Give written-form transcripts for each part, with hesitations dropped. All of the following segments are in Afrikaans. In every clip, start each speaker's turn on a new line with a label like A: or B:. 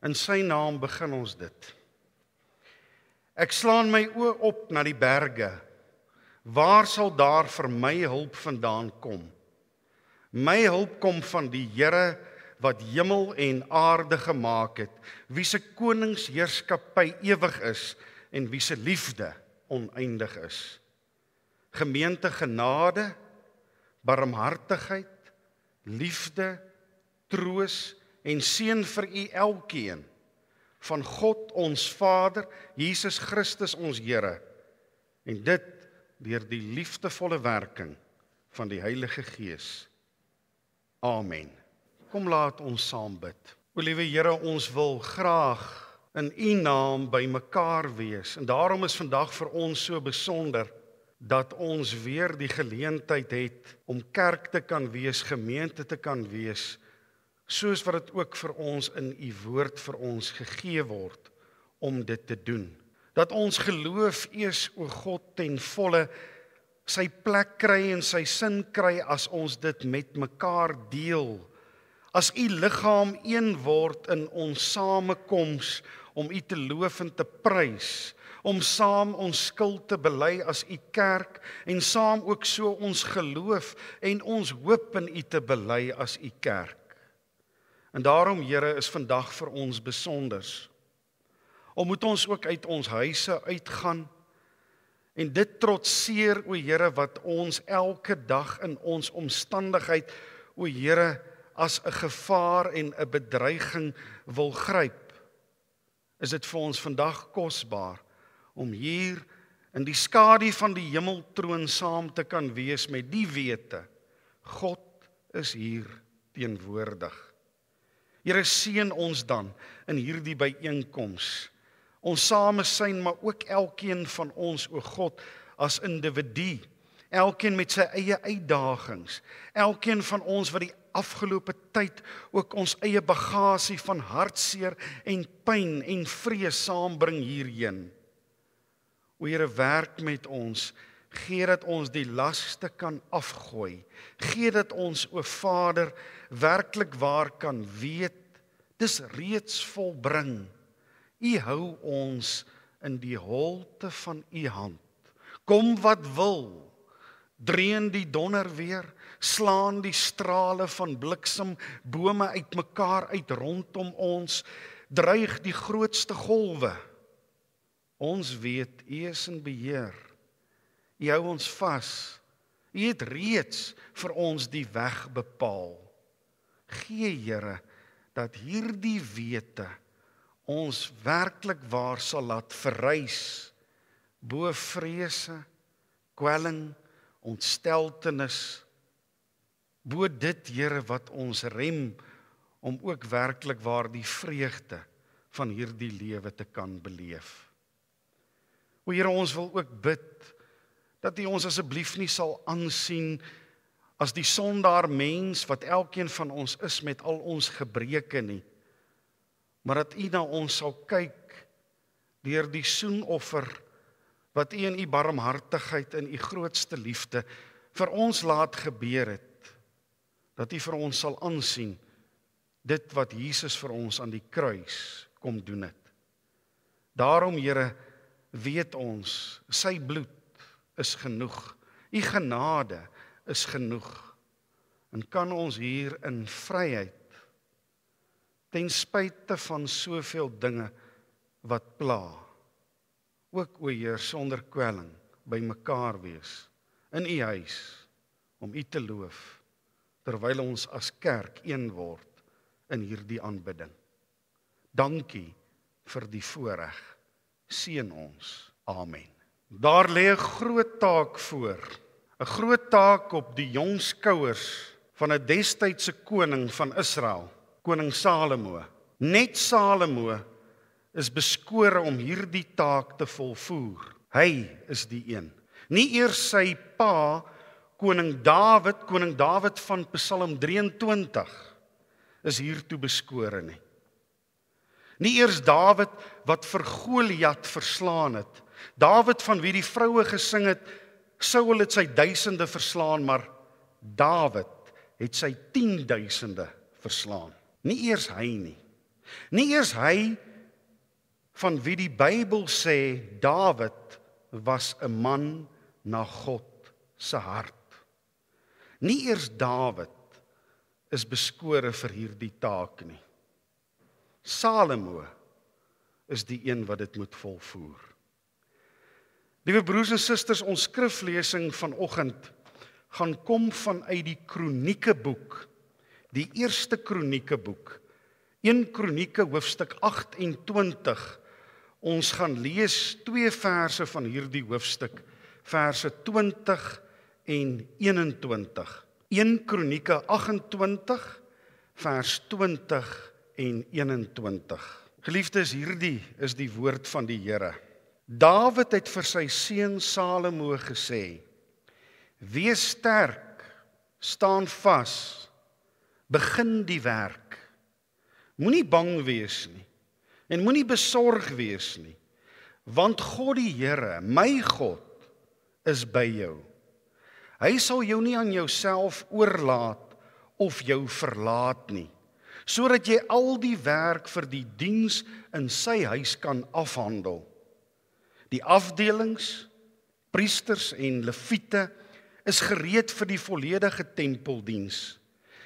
A: In sy naam begin ons dit. Ek slaan my oë op na die berge. Waar sal daar vir my hulp vandaan kom? My hulp kom van die Here wat hemel en aarde gemaak het, wie se koningsheerskappy ewig is en wie se liefde oneindig is. Gemeente, genade, barmhartigheid, liefde, troos en seën vir u elkeen, van God ons Vader, Jesus Christus ons Here, en dit deur die liefdevolle werking van die Heilige Gees. Amen. Kom laat ons saam bid. O liewe Here, ons wil graag in u naam by mekaar wees, en daarom is vandag vir ons so besonder, dat ons weer die geleentheid het om kerk te kan wees, gemeente te kan wees, soos wat dit ook vir ons in u woord vir ons gegee word om dit te doen. Dat ons geloof eers, o God, ten volle sy plek kry en sy sin kry as ons dit met mekaar deel. As u liggaam een word in ons samekoms om u te loof en te prys, om saam ons skuld te bely as u kerk en saam ook so ons geloof en ons hoop in u te bely as u kerk. En daarom, Here, is vandag vir ons besonders. Al moet ons ook uit ons huise uitgaan en dit trotseer, o Here, wat ons elke dag in ons omstandigheid, o Here, as 'n gevaar en 'n bedreiging wil gryp, is dit vir ons vandag kosbaar om hier in die skadu van die hemeltroon saam te kan wees met die wete, God is hier teenwoordig. Here, seën ons dan in hierdie byeenkoms, ons samesyn, maar ook elkeen van ons, o God, as individu, elkeen met sy eie uitdagings, elkeen van ons wat die afgelope tyd ook ons eie bagasie van hartseer en pyn en vrees saambring hierheen. O Here, werk met ons, gee dat ons die laste kan afgooi, gee dat ons, o Vader, werklik waar kan weet, dis reeds volbring. U hou ons in die holte van u hand. Kom wat wil, dreun die donder weer, slaan die strale van bliksem, bome uitmekaar uit rondom ons, dreig die grootste golwe. Ons weet, u is in beheer. U hou ons vas. U het reeds vir ons die weg bepaal. Gee, Here, dat hierdie wete ons werklik waar sal laat verrys, bo vrese, kwelling, ontsteltenis, bo dit, Here, wat ons rem, om ook werklik waar die vreugde van hierdie lewe te kan beleef. O Here, ons wil ook bid, dat U ons asseblief nie sal aansien as die sondaar mens wat elkeen van ons is met al ons gebreke nie, maar dat U na ons sal kyk deur die soenoffer wat U in U barmhartigheid en U grootste liefde vir ons laat gebeur het, dat U vir ons sal aansien dit wat Jesus vir ons aan die kruis kom doen het. Daarom, Here, weet ons, sy bloed is genoeg, U genade is genoeg, en kan ons hier in vryheid, ten spyte van soveel dinge wat pla, ook, o Heer, sonder kwelling, by mekaar wees, in U huis, om U te loof, terwyl ons as kerk een word in hierdie aanbidding. Dankie vir die voorreg, seën ons. Amen. Daar lê 'n groot taak voor, 'n groot taak op die jong skouers van 'n destydse koning van Israel, koning Salomo. Net Salomo is beskore om hierdie taak te volvoer. Hy is die een. Nie eers sy pa, koning Dawid van Psalm 23, is hiertoe beskore nie. Nie eers Dawid wat vir Goliat verslaan het. Dawid van wie die vroue gesing het, Saul het sy duisende verslaan, maar Dawid het sy 10.000e verslaan. Nie eers hy nie. Nie eers hy van wie die Bybel sê Dawid was 'n man na God se hart. Nie eers Dawid is beskore vir hierdie taak nie. Salomo is die een wat dit moet volvoer. Liewe broers en susters, ons skriflesing vanoggend gaan kom vanuit die Kroniekeboek, die eerste Kroniekeboek, 1 Kronieke hoofstuk 28. Ons gaan lees 2 verse van hierdie hoofstuk, verse 20 en 21. 1 Kronieke 28, vers 20 en 21. Geliefdes, hierdie is die woord van die Here. Dawid het vir sy seun Salomo gesê: Wees sterk, staan vas, begin die werk. Moenie bang wees nie, en moenie besorg wees nie, want God die Here, my God, is by jou. Hy sal jou nie aan jouself oorlaat of jou verlaat nie, sodat jy al die werk vir die diens in sy huis kan afhandel. Die afdelings, priesters en leviete is gereed vir die volledige tempeldiens.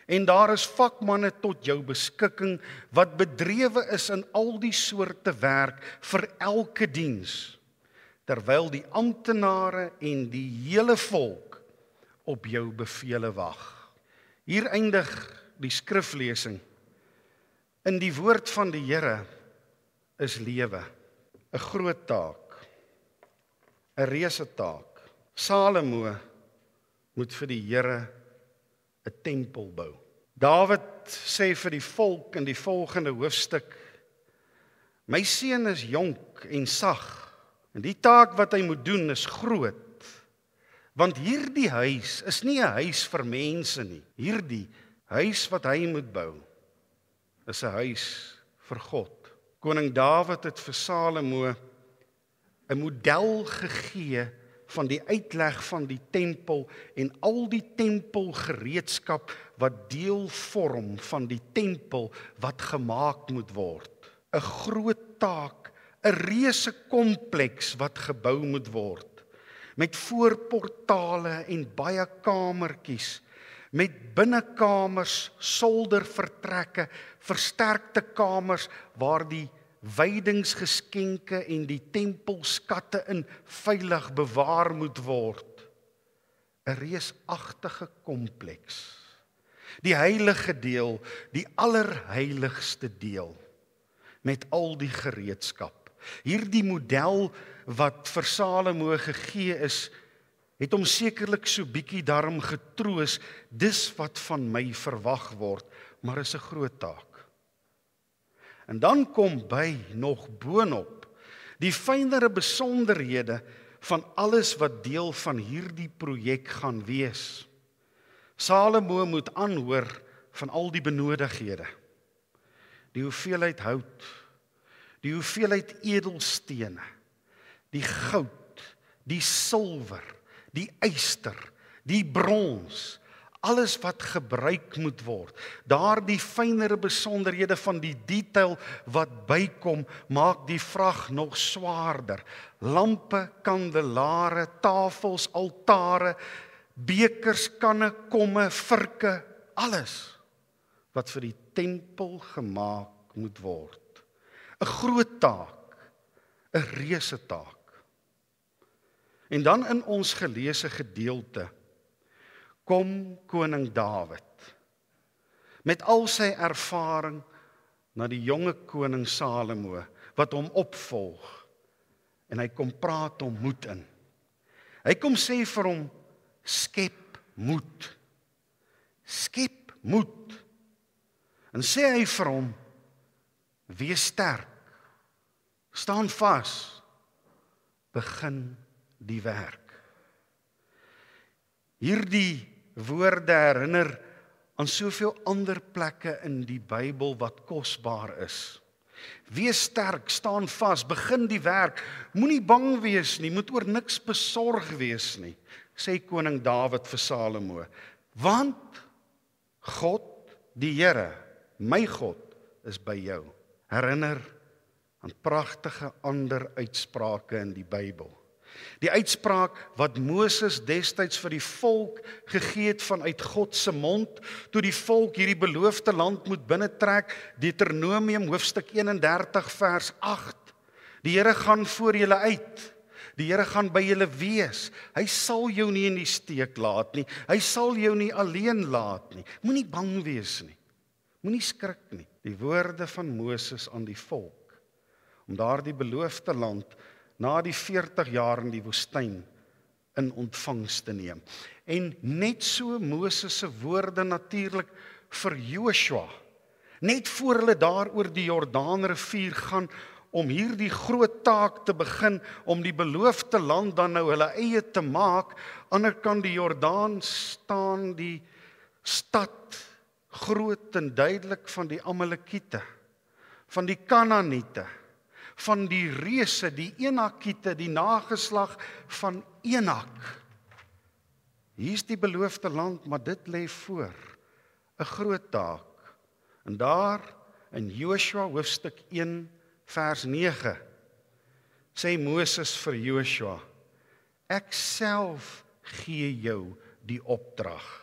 A: En daar is vakmanne tot jou beskikking wat bedrewe is in al die soorte werk vir elke diens, terwyl die amptenare en die hele volk op jou bevele wag. Hier eindig die skriflesing. In die woord van die Here is lewe, 'n groot taak, 'n reuse taak. Salomo moet vir die Here 'n tempel bou. Dawid sê vir die volk in die volgende hoofstuk: My seun is jonk en sag, en die taak wat hy moet doen is groot. Want hierdie huis is nie 'n huis vir mense nie. Hierdie huis wat hy moet bou is 'n huis vir God. Koning Dawid het vir Salomo 'n model gegee van die uitleg van die tempel en al die tempelgereedskap wat deel vorm van die tempel wat gemaak moet word. 'n Groot taak, 'n reuse kompleks wat gebou moet word, met voorportale en baie kamertjies, met binnekamers, soldervertrekke, versterkte kamers waar die wydingsgeskenke en die tempelskatte in veilig bewaar moet word. 'n Reusagtige kompleks. Die heilige deel, die allerheiligste deel, met al die gereedskap. Hierdie model wat vir Salomo gegee is, het hom sekerlik so bietjie daarom getroos, dis wat van my verwag word, maar is 'n groot taak. En dan kom by nog boonop die fynere besonderhede van alles wat deel van hierdie projek gaan wees. Salomo moet aanhoor van al die benodighede. Die hoeveelheid hout, die hoeveelheid edelstene, die goud, die silwer, die yster, die brons, alles wat gebruik moet word. Daardie fynere besonderhede van die detail wat bykom, maak die vrag nog swaarder. Lampe, kandelare, tafels, altare, bekers, kanne, komme, virke, alles wat vir die tempel gemaak moet word. 'n Groot taak, 'n reuse taak. En dan in ons geleesde gedeelte kom koning Dawid met al sy ervaring na die jonge koning Salomo wat hom opvolg, en hy kom praat hom moed in. Hy kom sê vir hom: skep moed. Skep moed. En sê hy vir hom: wees sterk, staan vas, begin die werk. Hierdie woorde herinner aan soveel ander plekke in die Bybel wat kosbaar is. Wees sterk, staan vas, begin die werk, moenie bang wees nie, moet oor niks besorg wees nie, sê koning Dawid vir Salomo, want God, die Here, my God, is by jou. herinner aan pragtige ander uitsprake in die Bybel. Die uitspraak wat Moses destyds vir die volk gegee het vanuit God se mond, toe die volk hierdie beloofde land moet binnetrek, Deuteronomium hoofstuk 31 vers 8. Die Here gaan voor julle uit. Die Here gaan by julle wees. Hy sal jou nie in die steek laat nie. Hy sal jou nie alleen laat nie. Moenie bang wees nie. Moenie skrik nie. Die woorde van Moses aan die volk, om daardie beloofde land na die 40 jaar in die woestyn in ontvangs te neem. En net so Moses se woorde natuurlik vir Joshua, net voor hulle daar oor die Jordaanrivier gaan, om hierdie groot taak te begin, om die beloofde land dan nou hulle eie te maak. Ander kant die Jordaan staan die stad groot en duidelik van die Amalekiete, van die Kanaaniete, van die reuse, die Enakiete, die nageslag van Enak. Hier is die beloofde land, maar dit lê voor, 'n groot taak. En daar in Joshua hoofstuk 1 vers 9 sê Moses vir Joshua, ek self gee jou die opdrag.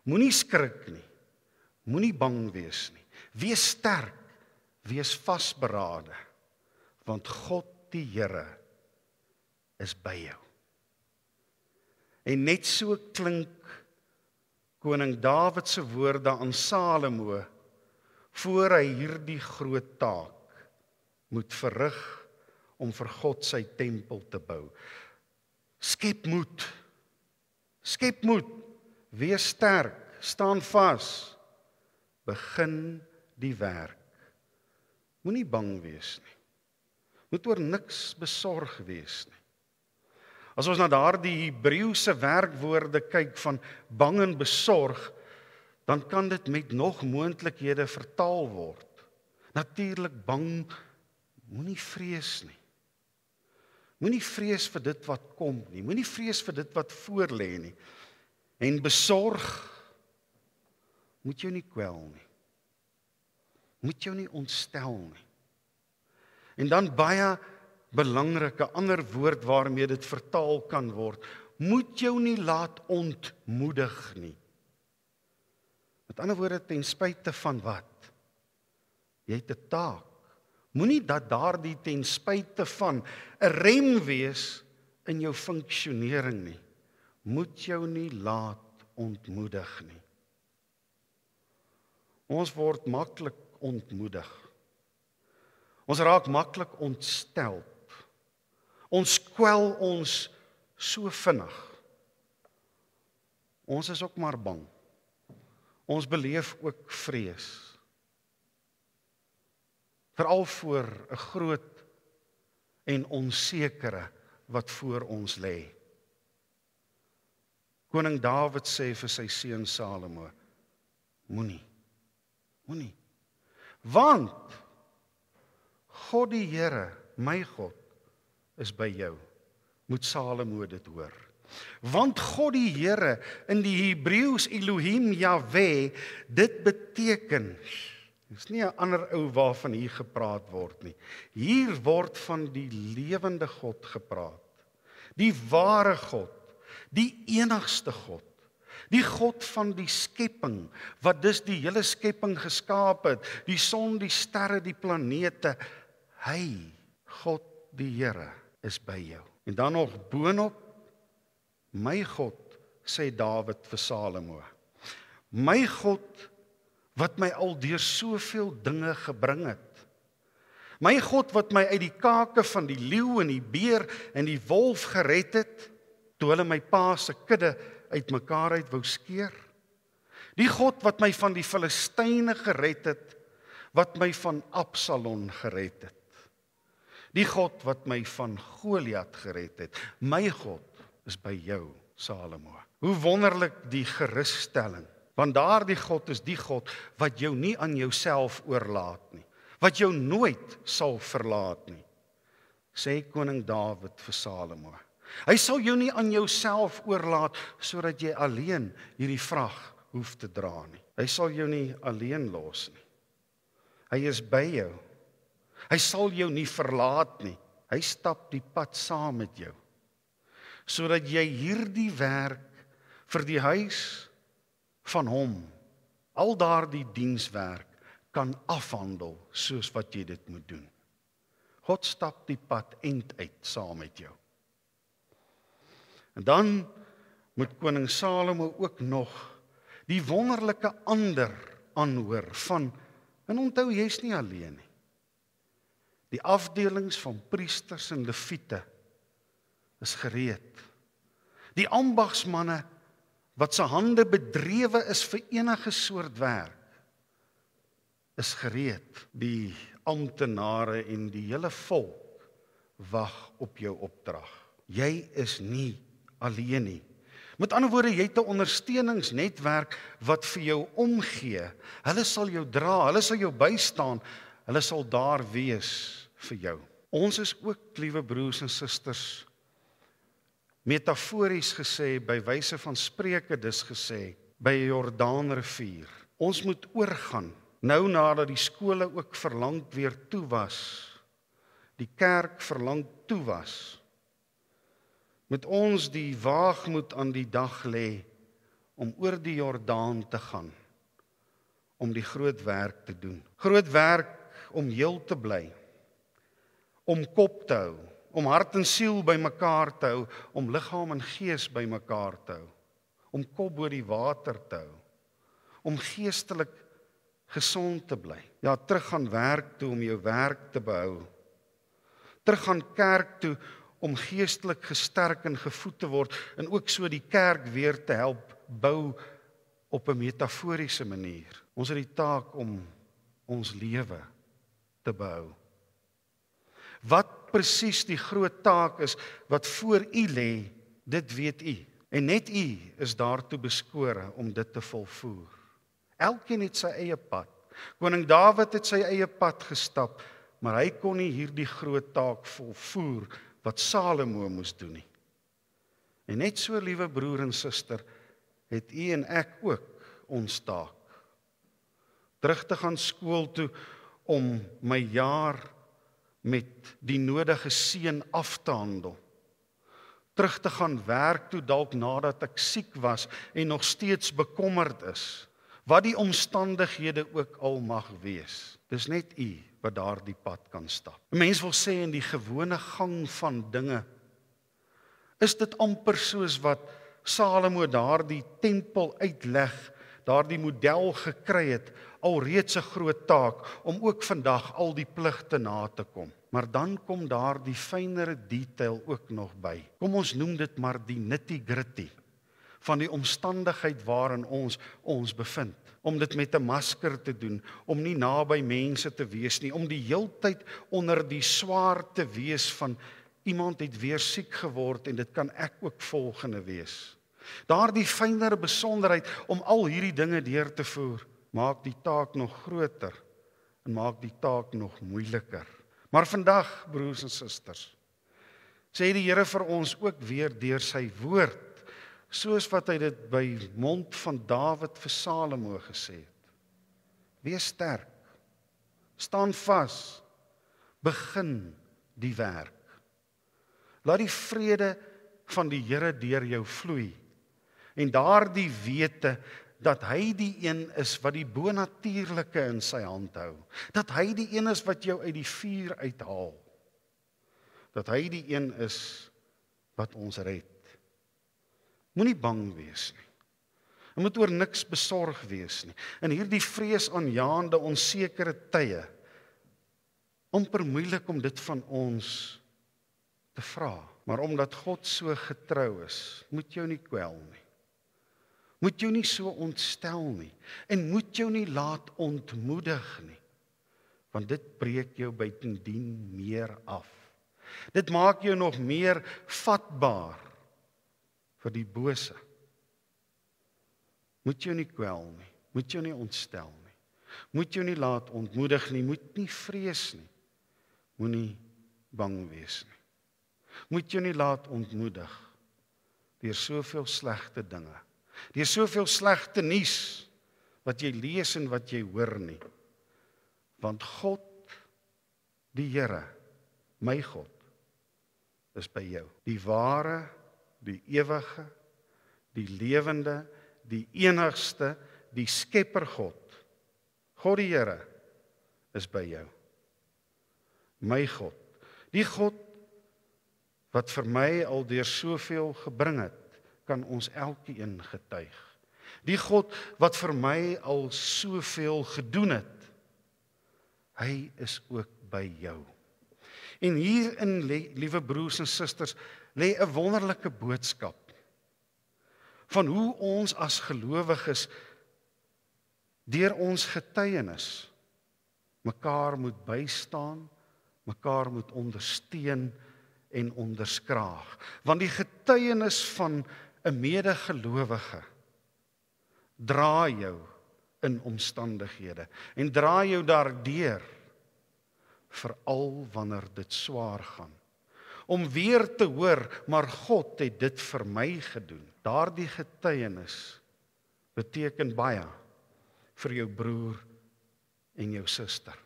A: Moenie skrik nie, moenie bang wees nie, wees sterk, wees vasberade, want God die Here is by jou. En net so klink koning Dawid se woorde aan Salomo, voor hy hierdie groot taak moet verrig om vir God sy tempel te bou. Skep moed, wees sterk, staan vas, begin die werk. Moenie bang wees nie, moet oor niks besorg wees nie. As ons na daardie Hebreëse werkwoorde kyk van bang en besorg, dan kan dit met nog moontlikhede vertaal word. Natuurlik bang, moenie vrees nie. Moenie vrees vir dit wat kom nie. Moenie vrees vir dit wat voor lê nie. En besorg, moet jou nie kwel nie. Moet jou nie ontstel nie. En dan baie belangrike ander woord waarmee dit vertaal kan word, moet jou nie laat ontmoedig nie. Met ander woorde, ten spyte van wat? Jy het 'n taak. Moenie dat daardie ten spyte van 'n rem wees in jou funksionering nie. Moet jou nie laat ontmoedig nie. Ons word maklik ontmoedig. Ons raak maklik ontstel. Ons kwel ons so vinnig. Ons is ook maar bang. Ons beleef ook vrees. Veral voor 'n groot en onsekere wat voor ons lê. Koning Dawid sê vir sy seun Salomo, moenie. Want God die Here, my God, is by jou. Moet Salomo dit hoor. Want God die Here, in die Hebreëus Elohim Yahweh, dit beteken, dis nie 'n ander ou waarvan hier gepraat word nie. Hier word van die lewende God gepraat. Die ware God, die enigste God. Die God van die skepping, wat dus die hele skepping geskaap het, die son, die sterre, die planete. Hy, God die Here, is by jou. En dan nog boonop, my God, sê Dawid vir Salomo. My God, wat my al deur soveel dinge gebring het. My God wat my uit die kake van die leeu en die beer en die wolf gered het, toe hulle my pa se kudde uitmekaar uit wou skeer. Die God wat my van die Filistyne gered het, wat my van Absalom gered het. Die God wat my van Goliat gered het. My God is by jou, Salomo. Hoe wonderlik die gerusstelling. Want daardie God is die God wat jou nie aan jouself oorlaat nie. Wat jou nooit sal verlaat nie. Sê koning Dawid vir Salomo. Hy sal jou nie aan jouself oorlaat sodat jy alleen hierdie vrag hoef te dra nie. Hy sal jou nie alleen los nie. Hy is by jou. Hy sal jou nie verlaat nie. Hy stap die pad saam met jou, sodat jy hierdie werk vir die huis van hom, al daardie dienswerk, kan afhandel soos wat jy dit moet doen. God stap die pad end uit saam met jou. En dan moet koning Salomo ook nog die wonderlike ander aanhoor van, en onthou, jy's nie alleen nie. Die afdelings van priesters en leviete is gereed. Die ambagsmanne wat se hande bedrewe is vir enige soort werk, is gereed. Die amptenare en die hele volk wag op jou opdrag. Jy is nie alleen nie. Met ander woorde, jy het 'n ondersteuningsnetwerk wat vir jou omgee. Hulle sal jou dra, hulle sal jou bystaan, hulle sal daar wees vir jou. Ons is ook, liewe broers en susters, metafories gesê, by wyse van Spreuke dus gesê, by die Jordaanrivier. Ons moet oorgaan, nou nadat die skole ook verlang weer toe was, die kerk verlang toe was, moet ons die waagmoed aan die dag lê om oor die Jordaan te gaan, om die groot werk te doen. Groot werk om heel te bly, om kop te hou, om hart en siel by mekaar te hou, om liggaam en gees by mekaar te hou, om kop bo die water te hou, om geestelik gesond te bly. Ja, terug gaan werk toe om jou werk te behou. Terug gaan kerk toe om geestelik gesterk en gevoed te word en ook so die kerk weer te help bou op 'n metaforiese manier. Ons het die taak om ons lewe te behou. Wat presies die groot taak is wat voor u lê, dit weet u. En net u is daartoe beskore om dit te volvoer. Elkeen het sy eie pad. Koning Dawid het sy eie pad gestap, maar hy kon nie hierdie groot taak volvoer wat Salomo moes doen nie. En net so, liewe broer en suster, het u en ek ook ons taak. Terug te gaan skool toe om my jaar met die nodige seën af te handel. Terug te gaan werk toe dalk nadat ek siek was en nog steeds bekommerd is. Wat die omstandighede ook al mag wees. Dis net u wat daardie pad kan stap. 'n Mens wil sê in die gewone gang van dinge is dit amper soos wat Salomo daardie tempel uitleg, daardie model gekry het, alreeds 'n groot taak om ook vandag al die pligte na te kom. Maar dan kom daar die fynere detail ook nog by. Kom ons noem dit maar die nitty-gritty van die omstandigheid waarin ons bevind. Om dit met 'n masker te doen, om nie naby mense te wees nie, om die heeltyd onder die swaar te wees van iemand het weer siek geword en dit kan ek ook volgende wees. Daardie fynere besonderheid om al hierdie dinge deur te voer, maak die taak nog groter en maak die taak nog moeiliker. Maar vandag, broers en susters, sê die Here vir ons ook weer deur sy woord, soos wat hy dit by mond van Dawid vir Salomo gesê het. Wees sterk, staan vas, begin die werk. Laat die vrede van die Here deur jou vloei en daardie wete dat hy die een is wat die bonatuurlike in sy hand hou, dat hy die een is wat jou uit die vuur uithaal, dat hy die een is wat ons red. Moenie bang wees nie. Jy moet oor niks besorg wees nie. In hierdie vreesaanjaende onsekere tye, amper moeilik om dit van ons te vra. Maar omdat God so getrou is, moet jou nie kwel nie. Moet jou nie so ontstel nie. En moet jou nie laat ontmoedig nie. Want dit breek jou buitendien meer af. Dit maak jou nog meer vatbaar vir die bose. Moet jou nie kwel nie, moet jou nie ontstel nie, moet jou nie laat ontmoedig nie, moet nie vrees nie, moenie bang wees nie. Moet jou nie laat ontmoedig deur soveel slegte dinge, deur soveel slegte nuus wat jy lees en wat jy hoor nie. Want God, die Here, my God, is by jou. Die ware, die ewige, die lewende, die enigste, die skepper God, God die Here, is by jou. My God, die God wat vir my al deur soveel gebring het, kan ons elkeen getuig. Die God wat vir my al soveel gedoen het, hy is ook by jou. En hierin, liewe broers en susters, lê 'n wonderlike boodskap van hoe ons as gelowiges deur ons getuienis mekaar moet bystaan, mekaar moet ondersteun en onderskraag. Want die getuienis van 'n medegelowige dra jou in omstandighede en dra jou daardeur, veral wanneer dit swaar gaan. Om weer te hoor, maar God het dit vir my gedoen. Daardie getuienis beteken baie vir jou broer en jou suster.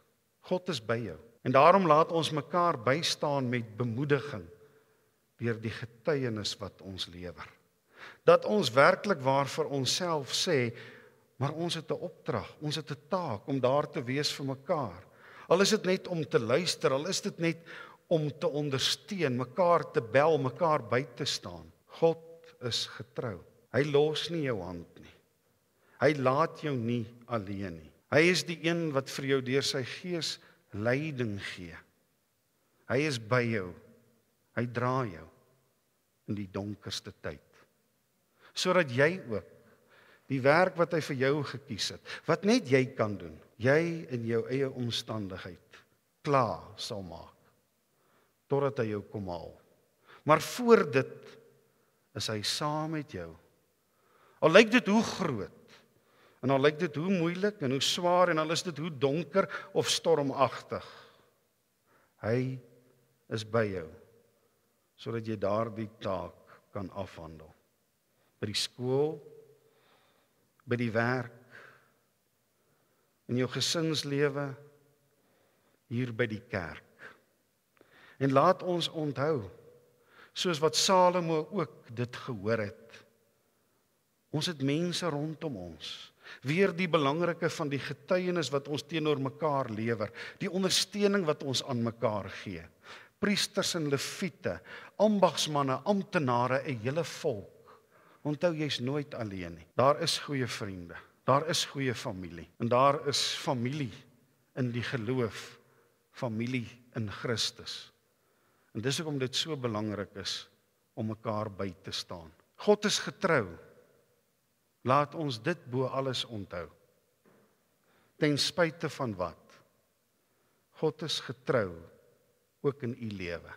A: God is by jou. En daarom laat ons mekaar bystaan met bemoediging deur die getuienis wat ons lewer. Dat ons werklik waar vir onsself sê, maar ons het 'n opdrag, ons het 'n taak om daar te wees vir mekaar. Al is dit net om te luister, al is dit net om te ondersteun, mekaar te bel, mekaar by te staan. God is getrou. Hy los nie jou hand nie. Hy laat jou nie alleen nie. Hy is die een wat vir jou deur sy gees leiding gee. Hy is by jou. Hy dra jou in die donkerste tyd. Sodat jy ook die werk wat hy vir jou gekies het, wat net jy kan doen, jy in jou eie omstandigheid klaar sal maak, totdat hy jou kom haal. Maar voor dit is hy saam met jou. Al lyk dit hoe groot, en al lyk dit hoe moeilik en hoe swaar, en al is dit hoe donker of stormagtig, hy is by jou, sodat jy daardie taak kan afhandel. By die skool, by die werk, in jou gesinslewe, hier by die kerk. En laat ons onthou, soos wat Salomo ook dit gehoor het, ons het mense rondom ons. Weer die belangrike van die getuienis wat ons teenoor mekaar lewer, die ondersteuning wat ons aan mekaar gee. Priesters en leviete, ambagsmanne, amptenare, 'n hele volk. Onthou, jy's nooit alleen nie. Daar is goeie vriende, daar is goeie familie, en daar is familie in die geloof, familie in Christus. En dis hoekom dit so belangrik is om mekaar by te staan. God is getrou. Laat ons dit bo alles onthou. Ten spyte van wat? God is getrou, ook in u lewe.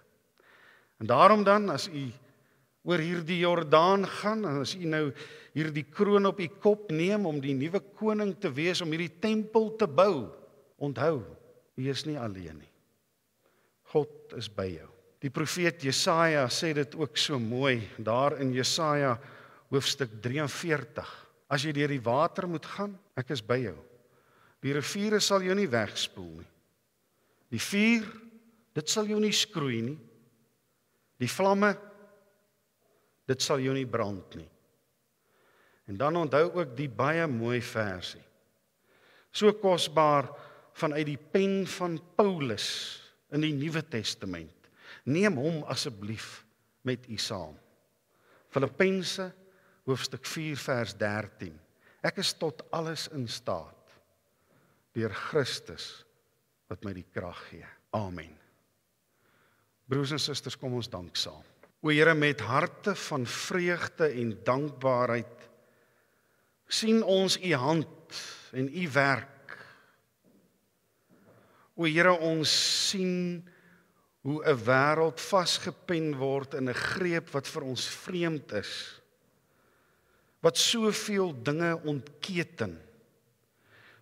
A: En daarom dan, as u oor hierdie Jordaan gaan, en as u nou hierdie kroon op u kop neem om die nuwe koning te wees, om hierdie tempel te bou, onthou, u is nie alleen nie. God is by jou. Die profeet Jesaja sê dit ook so mooi, daar in Jesaja hoofstuk 43. As jy deur die water moet gaan, ek is by jou. Die riviere sal jou nie wegspoel nie. Die vuur, dit sal jou nie skroei nie. Die vlamme, dit sal jou nie brand nie. En dan onthou ook die baie mooi versie. So kosbaar vanuit die pen van Paulus in die Nuwe Testament. Neem hom asseblief met u saam. Filippense hoofstuk 4 vers 13. Ek is tot alles in staat deur Christus wat my die krag gee. Amen. Broers en susters, kom ons dank saam. O Here, met harte van vreugde en dankbaarheid sien ons u hand en u werk. O Here, ons sien hoe 'n wêreld vasgepen word in 'n greep wat vir ons vreemd is. Wat soveel dinge ontketen.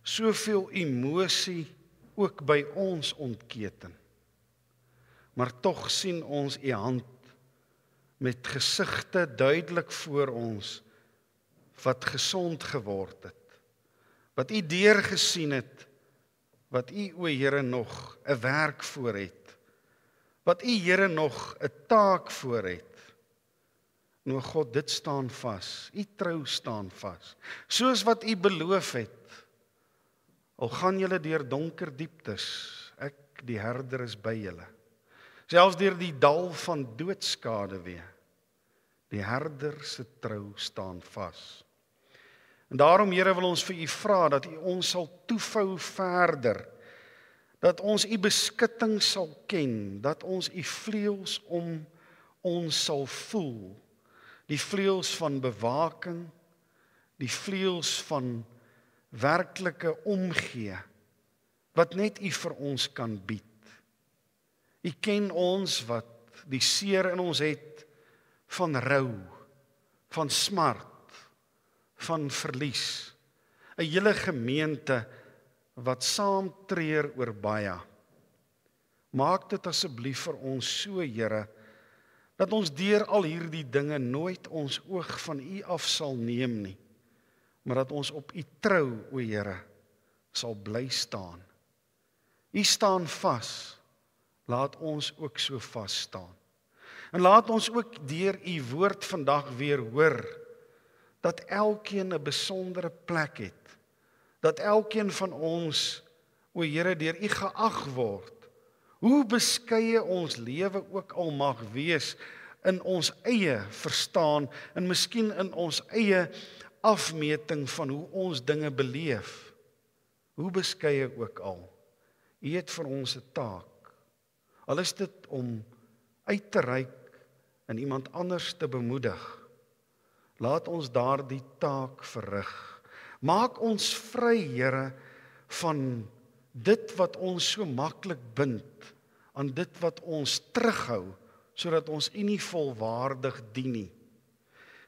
A: Soveel emosie ook by ons ontketen. Maar tog sien ons u hand met gesigte duidelik voor ons wat gesond geword het. Wat u deurgesien het, wat U, o Here, nog 'n werk voor het. Wat U, Here, nog 'n taak voor het. En o God, dit staan vas. U trou staan vas. Soos wat U beloof het. Al gaan julle deur donker dieptes, ek, die herder, is by julle. Selfs deur die dal van doodskade weer. Die herder se trou staan vas. En daarom, Here, wil ons vir U vra dat U ons sal toevou verder. Dat ons U beskutting sal ken, dat ons U vleuels om ons sal voel. Die vleuels van bewaking, die vleuels van werklike omgee, wat net U vir ons kan bied. U ken ons wat die seer in ons het van rou, van smart, van verlies. 'n hele gemeente wat saam treur oor baie. Maak dit asseblief vir ons so, Here, dat ons deur al hierdie dinge nooit ons oog van U af sal neem nie, maar dat ons op U trou, o Here, sal bly staan. U staan vas, laat ons ook so vas staan. En laat ons ook deur U woord vandag weer hoor, dat elkeen 'n besondere plek het, dat elkeen van ons, o Here, deur U geag word, hoe beskeie ons lewe ook al mag wees in ons eie verstaan en miskien in ons eie afmeting van hoe ons dinge beleef. Hoe beskeie ook al. U het vir ons 'n taak. Al is dit om uit te reik en iemand anders te bemoedig. Laat ons daardie taak verrig. Maak ons vry, Here, van dit wat ons so maklik bind, aan dit wat ons terughou, sodat ons U nie volwaardig dien nie.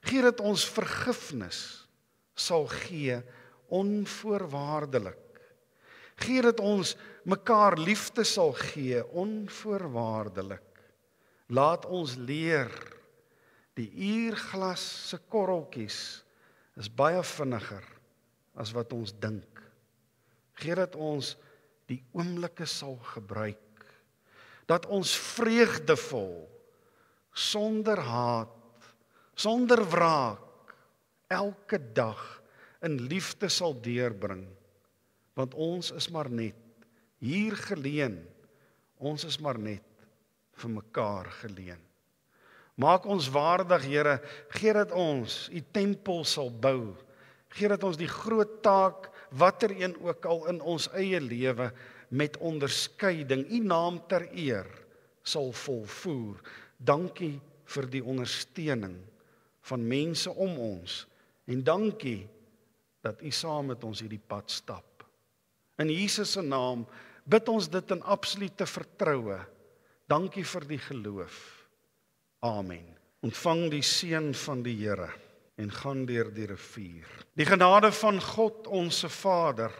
A: Gee dat ons vergifnis sal gee, onvoorwaardelik. Gee dat ons mekaar liefde sal gee, onvoorwaardelik. Laat ons leer, die uurglas se korreltjies is baie vinniger as wat ons dink. Gee dat ons die oomblikke sal gebruik, dat ons vreugdevol, sonder haat, sonder wraak, elke dag in liefde sal deurbring, want ons is maar net hier geleen, ons is maar net vir mekaar geleen. Maak ons waardig, Here, gee dat ons U tempel sal bou, gee dat ons die groot taak, watter een ook al in ons eie lewe, met onderskeiding, U naam ter eer, sal volvoer. Dankie vir die ondersteuning van mense om ons, en dankie dat U saam met ons hierdie pad stap. In Jesus se naam bid ons dit in absolute vertroue. Dankie vir die geloof. Amen. Ontvang die seën van die Here en gaan deur die rivier. Die genade van God, ons Vader,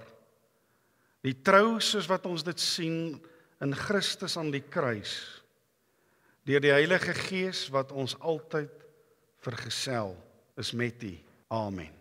A: die trou soos wat ons dit sien in Christus aan die kruis, deur die Heilige Gees wat ons altyd vergesel, is met U. Amen.